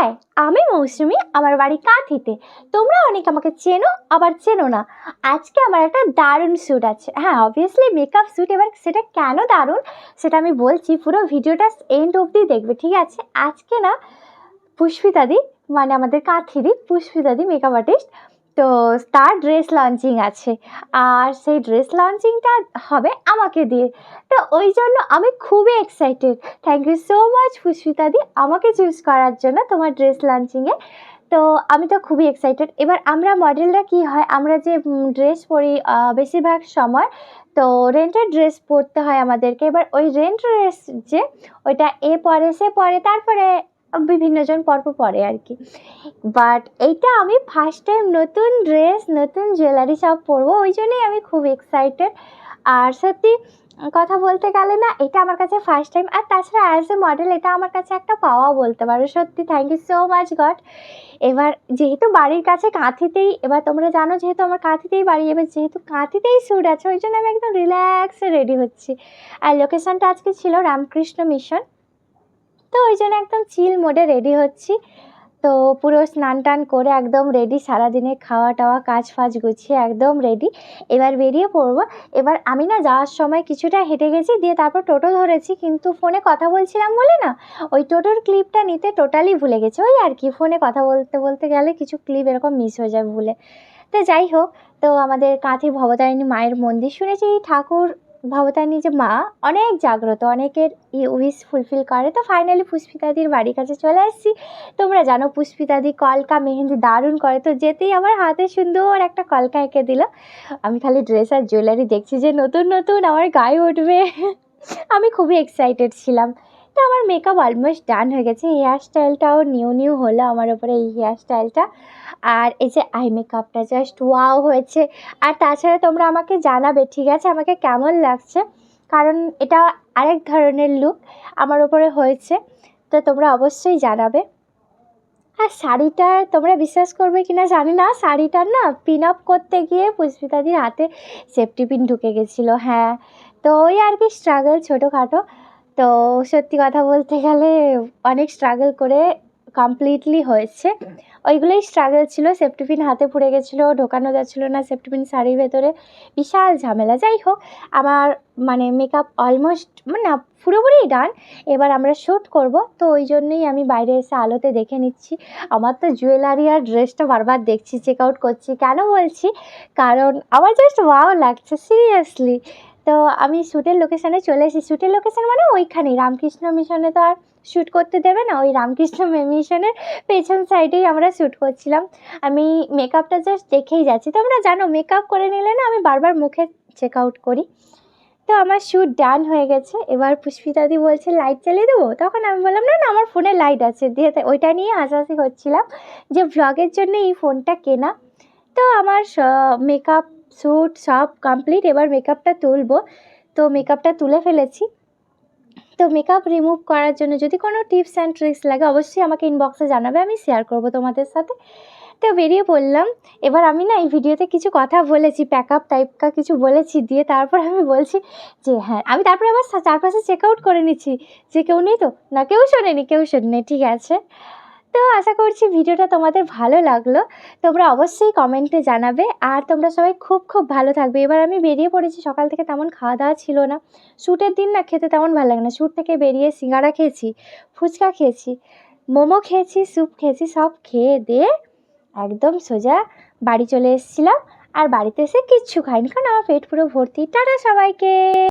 High, আমি মৌসুমি। আমার বাড়ি কাঁথিতে। তোমরা অনেকে আমাকে চেনো, আবার চেনো না। আজকে আমার একটা দারুণ শ্যুট আছে। হ্যাঁ, অবভিয়াসলি মেকআপ শ্যুট। এবার সেটা কেন দারুণ সেটা আমি বলছি, পুরো ভিডিওটা এন্ড অবধি দেখবে, ঠিক আছে? আজকে না পুষ্পিতাদি, মানে আমাদের কাঁথিরই পুষ্পিতাদি মেকআপ আর্টিস্ট, তো তার ড্রেস লঞ্চিং আছে। আর সেই ড্রেস লঞ্চিংটা হবে আমাকে দিয়ে। তো ওই জন্য আমি খুবই excited. Thank you so much পুষ্পিতাদি, আমাকে চুজ করার জন্য তোমার ড্রেস লঞ্চিংয়ে। তো আমি তো খুবই এক্সাইটেড। এবার আমরা মডেলরা কি হয়, আমরা যে ড্রেস পরি বেশিরভাগ সময়, তো রেন্টের ড্রেস পরতে হয় আমাদেরকে। এবার ওই রেন্ট ড্রেস যে ওইটা এ পরে সে পরে, তারপরে বিভিন্নজন পরপর পরে আর কি। বাট এইটা আমি ফার্স্ট টাইম নতুন ড্রেস, নতুন জুয়েলারি সব পরবো, ওই জন্যই আমি খুব এক্সাইটেড। আর সত্যি কথা বলতে গেলে না, এটা আমার কাছে ফার্স্ট টাইম। আর তাছাড়া অ্যাজ এ মডেল এটা আমার কাছে একটা পাওয়া বলতে পারো। সত্যি thank you so much God. এবার যেহেতু বাড়ির কাছে কাঁথিতেই, এবার তোমরা জানো যেহেতু আমার কাঁথিতেই বাড়ি, এবার যেহেতু কাঁথিতেই শ্যুট আছে, ওই জন্য আমি একদম রিল্যাক্সে রেডি হচ্ছি। আর লোকেশনটা আজকে ছিল রামকৃষ্ণ মিশন, তো ওই জন্য একদম চিল মোডে রেডি হচ্ছি। তো পুরো স্নান টান করে একদম রেডি, সারাদিনে খাওয়া টাওয়া কাজ ফাজ গুছিয়ে একদম রেডি। এবার বেরিয়ে পড়বো। এবার আমি না যাওয়ার সময় কিছুটা হেঁটে গেছি, দিয়ে তারপর টোটো ধরেছি, কিন্তু ফোনে কথা বলছিলাম বলে না ওই টোটোর ক্লিপটা নিতে টোটালি ভুলে গেছি। ওই আর কি, ফোনে কথা বলতে বলতে গেলে কিছু ক্লিপ এরকম মিস হয়ে যায় ভুলে। তো যাই হোক, তো আমাদের কাঁথির ভবতারিণী মায়ের মন্দির, শুনেছি ঠাকুর ভবতারিণী যে মা অনেক জাগ্রত, অনেকের উইশ ফুলফিল করে। তো ফাইনালি পুষ্পিতাদির বাড়ির কাছে চলে আসছি। তোমরা জানো পুষ্পিতাদি কলকা মেহেন্দি দারুণ করে, তো যেতেই আমার হাতে সুন্দর একটা কলকা এঁকে দিল। আমি খালি ড্রেস আর জুয়েলারি দেখছি যে নতুন নতুন আমার গায়ে উঠবে। আমি খুবই এক্সাইটেড ছিলাম। তো আমার মেকআপ অলমোস্ট ডান হয়ে গেছে। হেয়ার স্টাইলটাও নিউ নিউ হলো আমার ওপরে, এই হেয়ার স্টাইলটা। আর এই যে আই মেকআপটা জাস্ট ওয়াও হয়েছে। আর তাছাড়া তোমরা আমাকে জানাবে, ঠিক আছে, আমাকে কেমন লাগছে, কারণ এটা আরেক ধরনের লুক আমার ওপরে হয়েছে। তো তোমরা অবশ্যই জানাবে। আর শাড়িটার তোমরা বিশ্বাস করবে কি না জানি না, শাড়িটার না পিন আপ করতে গিয়ে পুষ্পিতাদির হাতে সেফটি পিন ঢুকে গেছিলো। হ্যাঁ, তো ওই আর কি স্ট্রাগল ছোটোখাটো। তো সত্যি কথা বলতে গেলে অনেক স্ট্রাগল করে কমপ্লিটলি হয়েছে। ওইগুলোই স্ট্রাগল ছিল। সেফটি পিন হাতে পড়ে গেছিলো, ঢোকানো যাচ্ছিলো না সেফটি পিন শাড়ির ভেতরে, বিশাল ঝামেলা। যাই হোক, আমার মানে মেকআপ অলমোস্ট মানে পুরোপুরি ডান। এবার আমরা শ্যুট করব, তো ওই জন্যই আমি বাইরে এসে আলোতে দেখে নিচ্ছি। আমার তো জুয়েলারি আর ড্রেসটা বারবার দেখছি, চেক আউট করছি। কেন বলছি, কারণ আমার জাস্ট ওয়াও লাগছে সিরিয়াসলি। তো আমি শ্যুটের লোকেশানে চলে এসেছি। শ্যুটের লোকেশান মানে ওইখানেই রামকৃষ্ণ মিশনে, তো আর শ্যুট করতে দেবে না, ওই রামকৃষ্ণ মিশনের পেছন সাইডেই আমরা শ্যুট করছিলাম। আমি মেকআপটা জাস্ট দেখেই যাচ্ছি। তোমরা জানো মেকআপ করে নিলে না আমি বারবার মুখে চেক আউট করি। তো আমার শ্যুট ডান হয়ে গেছে। এবার পুষ্পিতাদি বলছে লাইট চালিয়ে দেবো, তখন আমি বললাম না না আমার ফোনে লাইট আছে, দিয়ে ওইটা নিয়ে হাসাহাসি করছিলাম যে ভ্লগের জন্য এই ফোনটা কেনা। তো আমার মেকআপ শ্যুট সব কমপ্লিট। এবার মেকআপটা তুলবো, তো মেকআপটা তুলে ফেলেছি। তো মেকআপ রিমুভ করার জন্য যদি কোনো টিপস অ্যান্ড ট্রিক্স লাগে অবশ্যই আমাকে ইনবক্সে জানাবে, আমি শেয়ার করবো তোমাদের সাথে। তো বেরিয়ে পড়লাম। এবার আমি না এই ভিডিওতে কিছু কথা বলেছি, প্যাকআপ টাইপকা কিছু বলেছি, দিয়ে তারপর আমি বলছি যে হ্যাঁ, আমি তারপরে আবার চারপাশে চেক আউট করে নিচ্ছি যে কেউ নেই তো, না কেউ শোনেনি, ঠিক আছে। তো আশা করছি ভিডিওটা তোমাদের ভালো লাগলো। তোমরা অবশ্যই কমেন্টে জানাবে। আর তোমরা সবাই খুব খুব ভালো থাকবে। এবার আমি বেরিয়ে পড়েছি, সকাল থেকে তেমন খাওয়া দাওয়া ছিল না। শ্যুটের দিন না খেতে তেমন ভালো লাগে না। শ্যুট থেকে বেরিয়ে সিঙ্গাড়া খেয়েছি, ফুচকা খেয়েছি, মোমো খেয়েছি, স্যুপ খেয়েছি, সব খেয়ে দিয়ে একদম সোজা বাড়ি চলে এসেছিলাম। আর বাড়িতে এসে কিচ্ছু খাইনি, কারণ আমার পেট পুরো ভর্তি। টাটা সবাইকে।